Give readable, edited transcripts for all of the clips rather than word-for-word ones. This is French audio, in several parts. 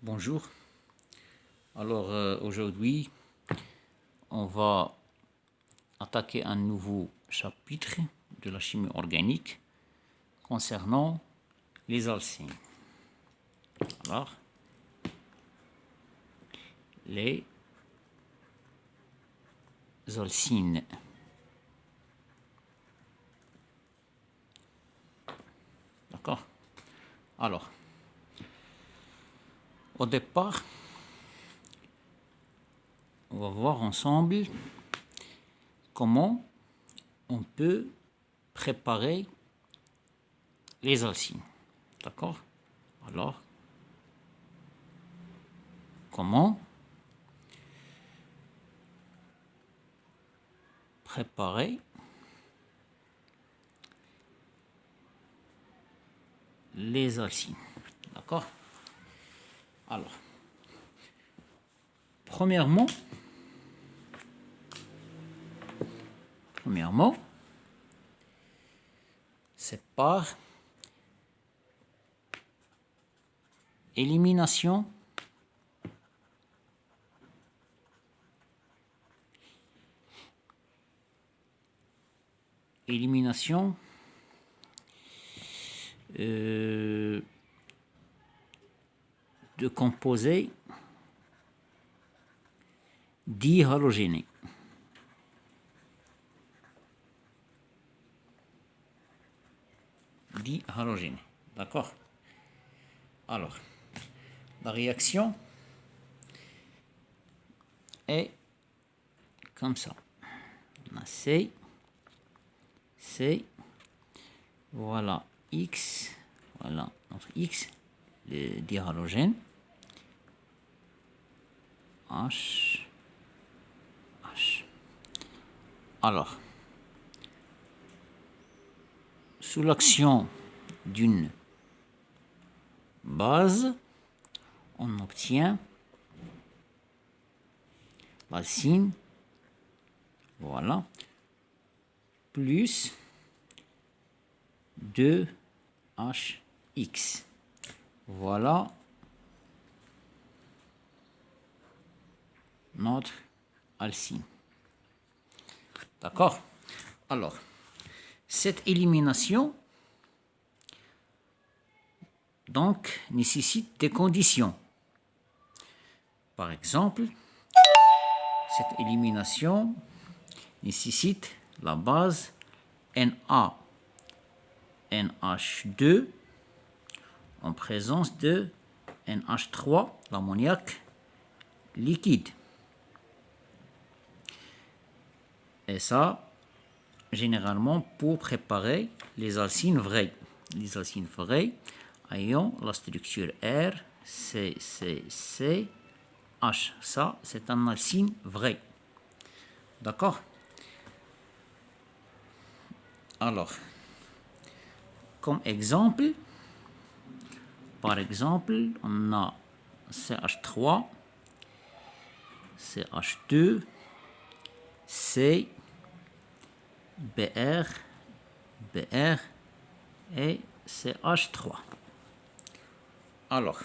Bonjour. Alors aujourd'hui, on va attaquer un nouveau chapitre de la chimie organique concernant les alcynes. Alors, les alcynes. D'accord? Alors, au départ, on va voir ensemble comment on peut préparer les alcynes. D'accord? Alors, comment préparer les alcynes. D'accord? Alors, premièrement, c'est par élimination de composés dihalogénés. D'accord? Alors, la réaction est comme ça. On a C, voilà X, voilà notre X, le dihalogène, H. Alors, sous l'action d'une base, on obtient l'alcyne, voilà, plus 2HX. Voilà notre alcyne. D'accord? Alors, cette élimination donc nécessite des conditions. Par exemple, cette élimination nécessite la base NaNH2 en présence de NH3, l'ammoniac liquide. Et ça, généralement, pour préparer les alcynes vraies. Les alcynes vraies ayant la structure R, C, H. Ça, c'est un alcyne vrai. D'accord? Alors, comme exemple, par exemple, on a CH3, CH2, C, Br et CH3. Alors,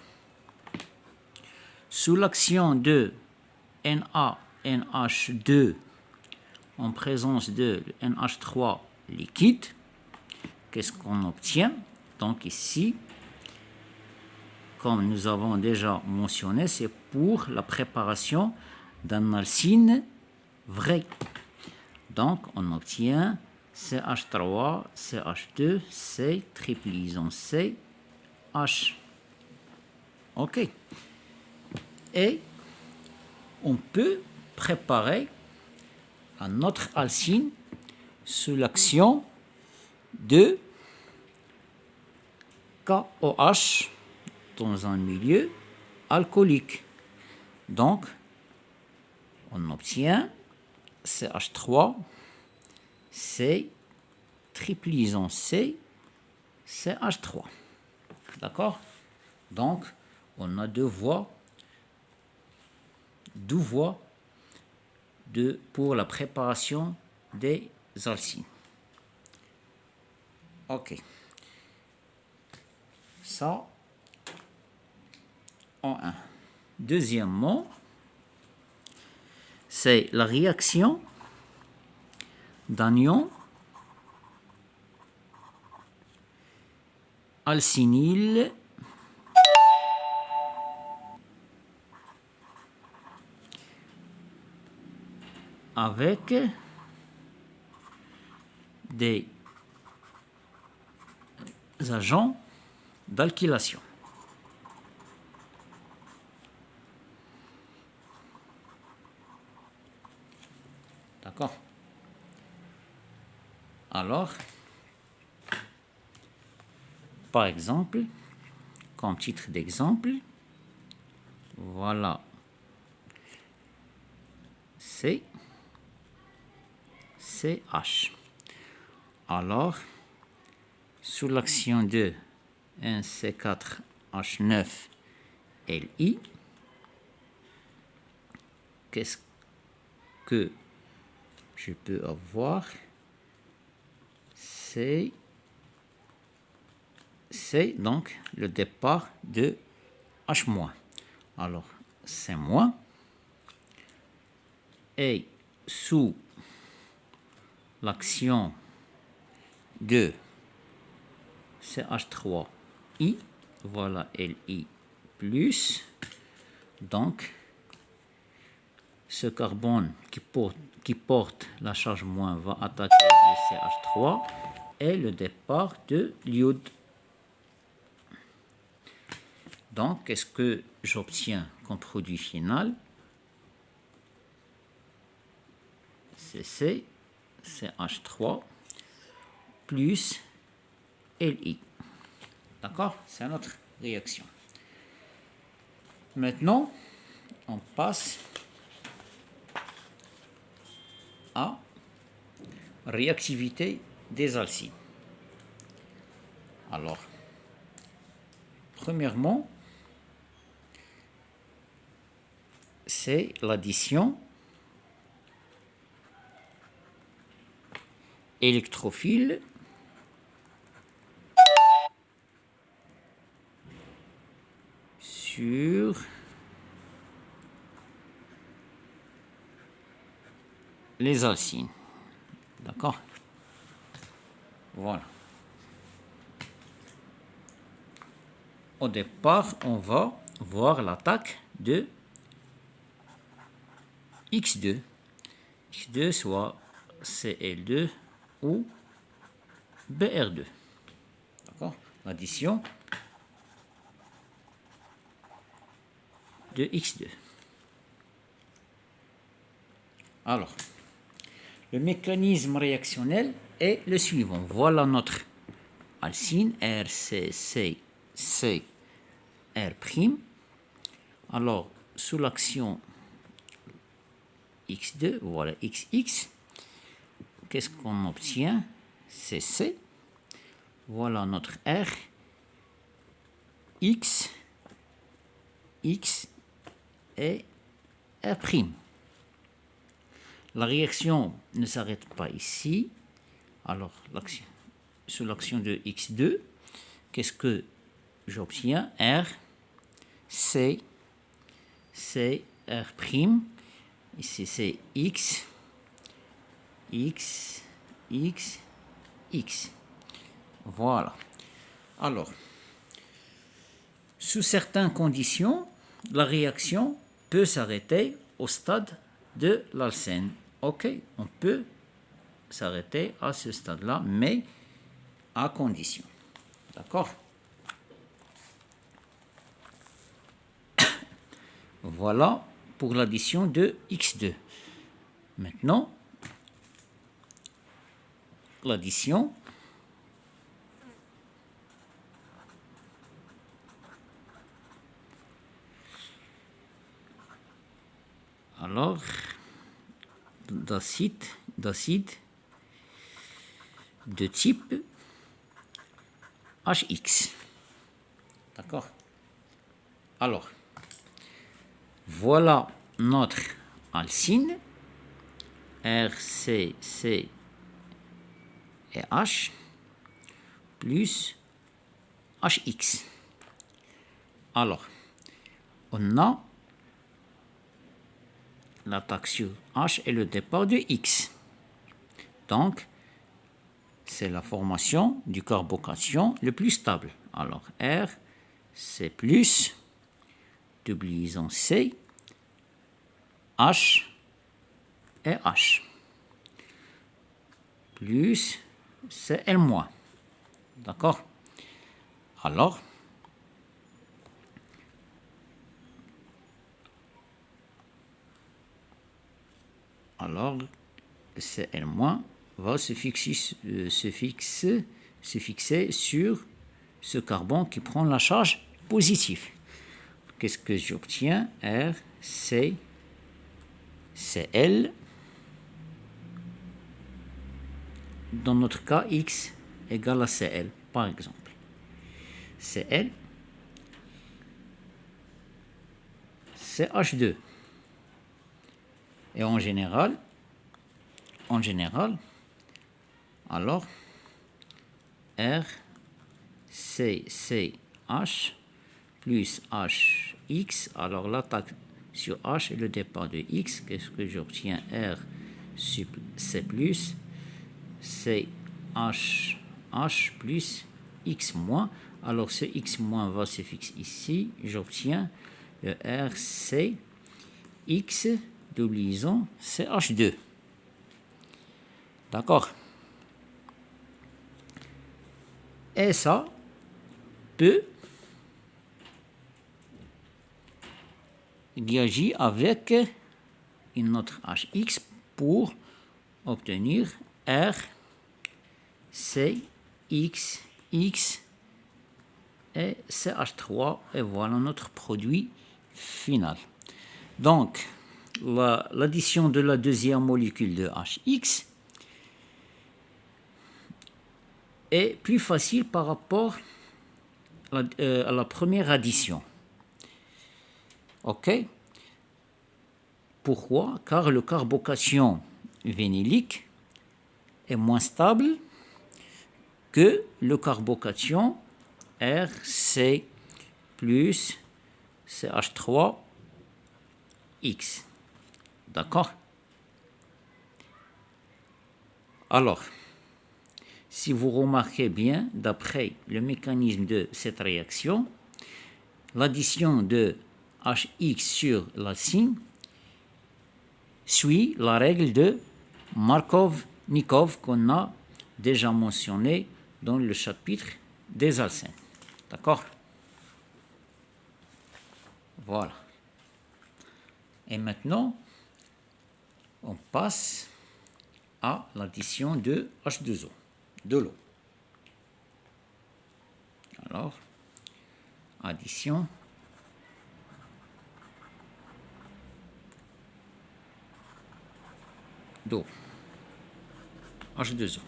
sous l'action de NaNH2 en présence de NH3 liquide, qu'est-ce qu'on obtient? Donc ici, comme nous avons déjà mentionné, c'est pour la préparation d'un alcyne vrai. Donc on obtient CH3, CH2, C, triple liaison C, H. Ok. Et on peut préparer un autre alcyne sous l'action de KOH dans un milieu alcoolique. Donc, on obtient CH3, C, triple liaison C, CH3. D'accord? Donc, on a deux voies pour la préparation des alcynes. Ok. Ça, en 1. Deuxièmement, c'est la réaction d'anion alcynyle avec des agents d'alkylation. D'accord? Alors, par exemple, comme titre d'exemple, voilà, c'est CH. Alors, sous l'action de 1C4H9Li, qu'est-ce que je peux avoir? C'est donc le départ de H-. Alors, c'est moins. Et sous l'action de CH3I, voilà Li plus, donc ce carbone qui porte la charge moins va attaquer le CH3 et le départ de l'iode. Donc, qu'est-ce que j'obtiens comme produit final? C'est CH3 plus Li. D'accord? C'est notre réaction. Maintenant, on passe à réactivité des alcynes. Alors, premièrement, c'est l'addition électrophile sur les alcynes. D'accord? Voilà. Au départ, on va voir l'attaque de X2. X2 soit Cl2 ou Br2. D'accord? L'addition de X2. Alors, le mécanisme réactionnel est le suivant. Voilà notre alcyne RCCCR'. Alors, sous l'action X2, voilà XX. Qu'est-ce qu'on obtient? C'est C. Voilà notre R. X et R'. La réaction ne s'arrête pas ici. Alors, sous l'action de X2, qu'est-ce que j'obtiens? R, C, R'. Ici, c'est X. Voilà. Alors, sous certaines conditions, la réaction peut s'arrêter au stade de l'alcène. Ok, on peut s'arrêter à ce stade-là, mais à condition. D'accord? Voilà pour l'addition de X2. Maintenant, l'addition alors d'acide de type HX. D'accord? Alors, voilà notre alcyne RCC et H plus HX. Alors, on a l'attaque sur H et le départ de X. Donc, c'est la formation du carbocation le plus stable. Alors, R, c'est plus W C, H et H. Plus c'est L moins. D'accord? Alors, c'est L moins va se fixer sur ce carbone qui prend la charge positive. Qu'est-ce que j'obtiens? R, C, Cl. Dans notre cas, X égale à Cl, par exemple. Cl, c'est H2. Et en général, alors, R, C, C, H, plus HX, alors l'attaque sur H et le départ de X, qu'est-ce que j'obtiens? R, C plus, C, H, H plus, X moins. Alors ce X moins va se fixer ici, j'obtiens le R, C, X, doublison, CH2. D'accord? Et ça peut réagir avec une autre HX pour obtenir R, C, X, X et CH3. Et voilà notre produit final. Donc, l'addition de la deuxième molécule de HX est plus facile par rapport à la première addition. Ok? Pourquoi? Car le carbocation vénylique est moins stable que le carbocation RC plus CH3X. D'accord? Alors, si vous remarquez bien, d'après le mécanisme de cette réaction, l'addition de HX sur l'alcyne suit la règle de Markov-Nikov qu'on a déjà mentionnée dans le chapitre des alcènes. D'accord? Voilà. Et maintenant, on passe à l'addition de H2O, de l'eau. Alors, addition d'eau, H2O.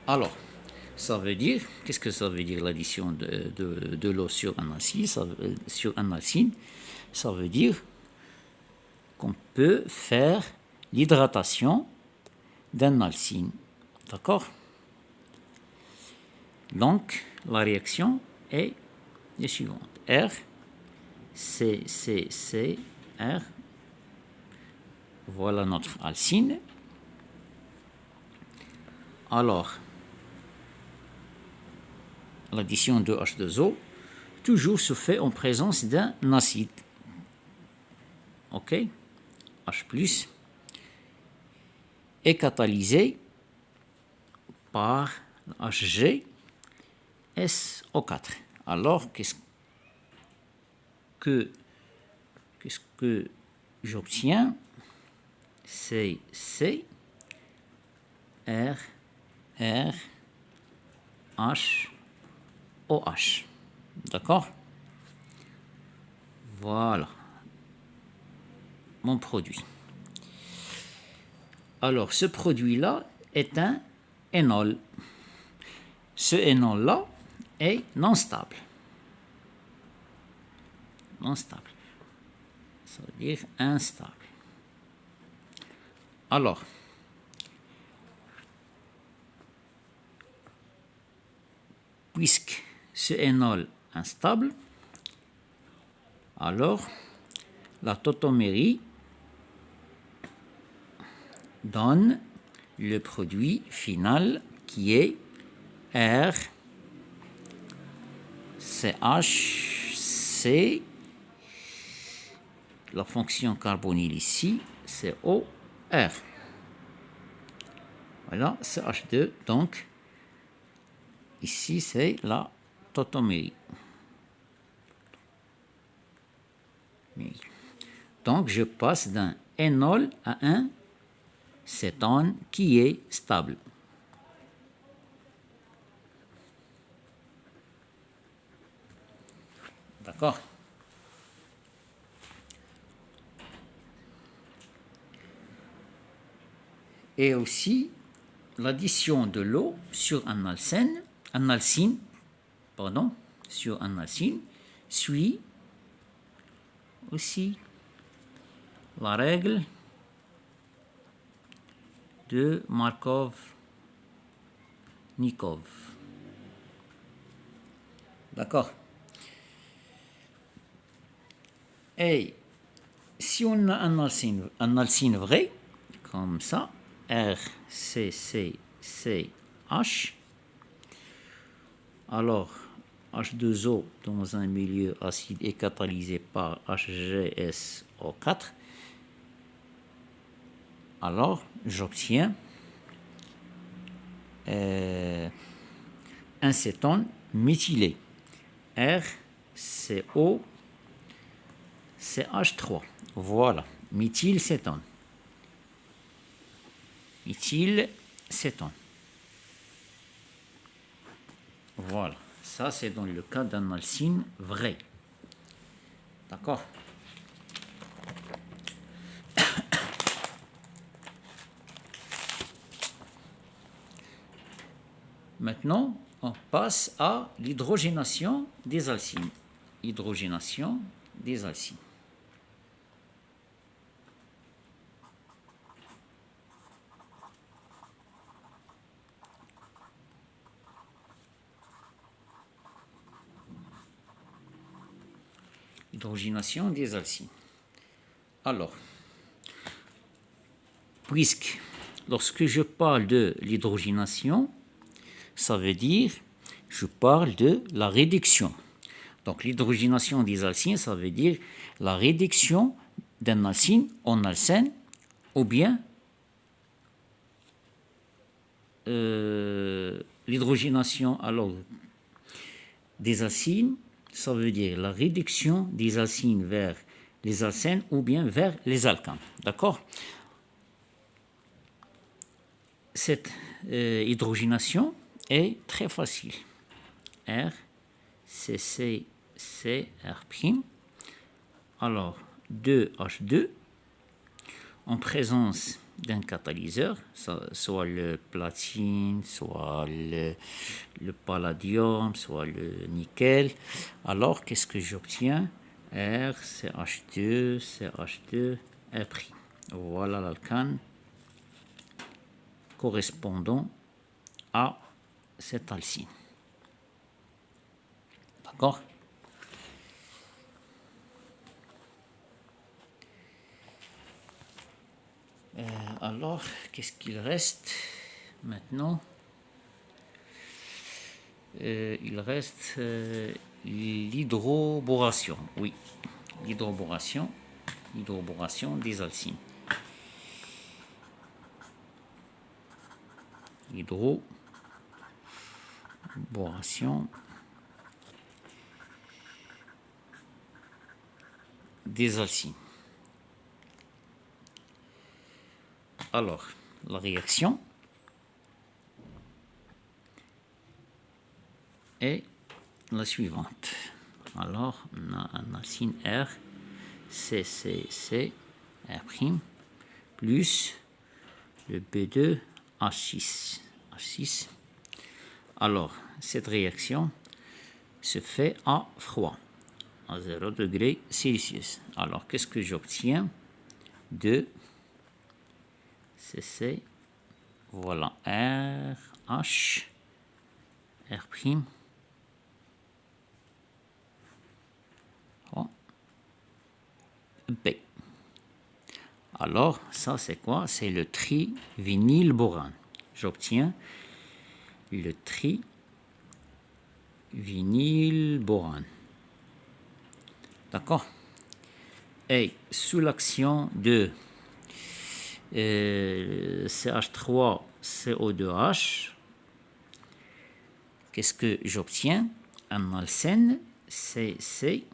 Alors, ça veut dire, qu'est-ce que ça veut dire l'addition de l'eau sur un alcyne? Ça veut dire qu'on peut faire l'hydratation d'un alcyne. D'accord? Donc, la réaction est la suivante. R, C, C, C, R. Voilà notre alcyne. Alors, l'addition de H2O toujours se fait en présence d'un acide. Ok? H+, est catalysé par HgSO4. Alors, qu'est-ce que j'obtiens? C'est C, R, R, H, OH. D'accord? Voilà mon produit. Alors, ce produit-là est un énol. Ce énol-là est non stable. Non stable. Ça veut dire instable. Alors, puisque ce énol instable, Alors, la tautomérie donne le produit final qui est R CHC, la fonction carbonyle ici, c'est OR. Voilà, CH2, donc ici c'est la tautomérie. Donc je passe d'un énol à un cétone qui est stable. D'accord? Et aussi l'addition de l'eau sur un alcène, sur un alcine suit aussi la règle de Markov-Nikov. D'accord? Et si on a un alcine vrai, comme ça, RCCCH, alors H2O dans un milieu acide est catalysé par HGSO4, alors j'obtiens un cétone méthylé, RCOCH3. Voilà, méthylcétone. Méthylcétone. Voilà, ça c'est dans le cas d'un alcine vrai. D'accord? Maintenant, on passe à l'hydrogénation des alcynes. Hydrogénation des alcynes. Hydrogénation des alcynes. Alors, puisque lorsque je parle de l'hydrogénation, ça veut dire je parle de la réduction. Donc l'hydrogénation des alcynes, ça veut dire la réduction d'un alcyne en alcène ou bien l'hydrogénation alors des alcynes, ça veut dire la réduction des alcynes vers les alcènes ou bien vers les alcanes. D'accord? Cette hydrogénation est très facile. R, C, C, C, R'. Alors, 2H2 en présence d'un catalyseur, soit le platine, soit le palladium, soit le nickel. Alors, qu'est-ce que j'obtiens? R, CH2, CH2, R'. Voilà l'alcane correspondant à cette alcyne. D'accord? Alors, qu'est-ce qu'il reste maintenant? Il reste l'hydroboration. Oui, l'hydroboration des alcynes. Hydroboration des alcynes. Alors, la réaction est la suivante. Alors, on a un alcyne R, CCC, R', plus le B2, H6. Alors, cette réaction se fait à froid, à 0 degré Celsius. Alors, qu'est-ce que j'obtiens? De CC, voilà, R, H, R'. Oh. B. Alors, ça c'est quoi? C'est le trivinylborane. J'obtiens le trivinylborane. D'accord? Et sous l'action de CH3CO2H, qu'est-ce que j'obtiens? Un alcène CC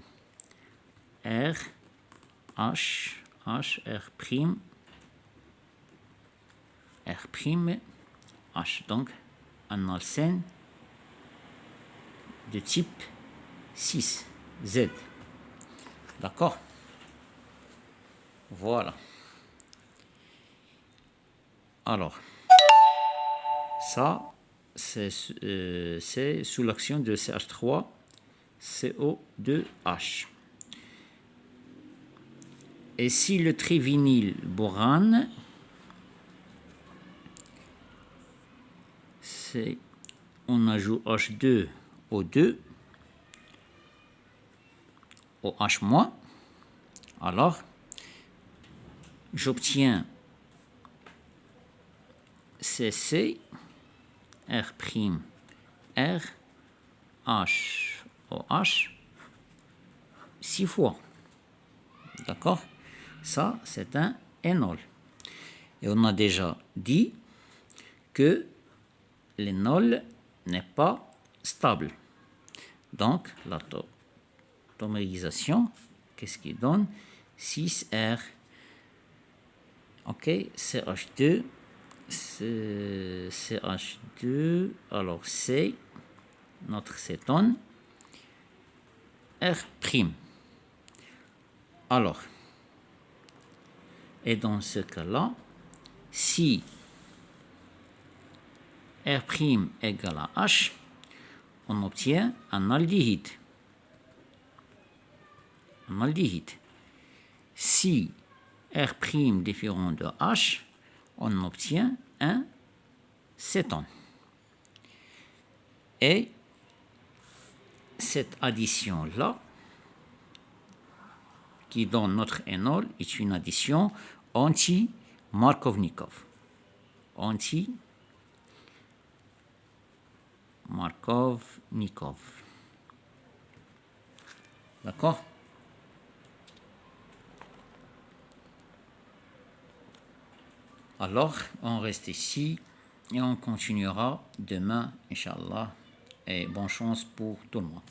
R H H R prime R prime H. Donc un alcène de type 6 Z. D'accord? Voilà. Alors, ça, c'est sous l'action de CH3CO2H. Et si le trivinylborane, c'est, on ajoute H2O2 au H-, alors j'obtiens CC R', R, H, OH 6 fois. D'accord? Ça, c'est un énol. Et on a déjà dit que l'énol n'est pas stable. Donc, l'atomisation, qu'est-ce qui donne? 6R. Ok, CH2. CH2, alors C, notre cétone, R'. Alors, et dans ce cas-là, si R' égale à H, on obtient un aldéhyde. Un aldéhyde. Si R' différent de H, on obtient un cétone. Et cette addition-là, qui donne notre énol, est une addition anti-Markovnikov. Anti-Markovnikov. D'accord? Alors, on reste ici et on continuera demain, Inch'Allah. Et bonne chance pour tout le monde.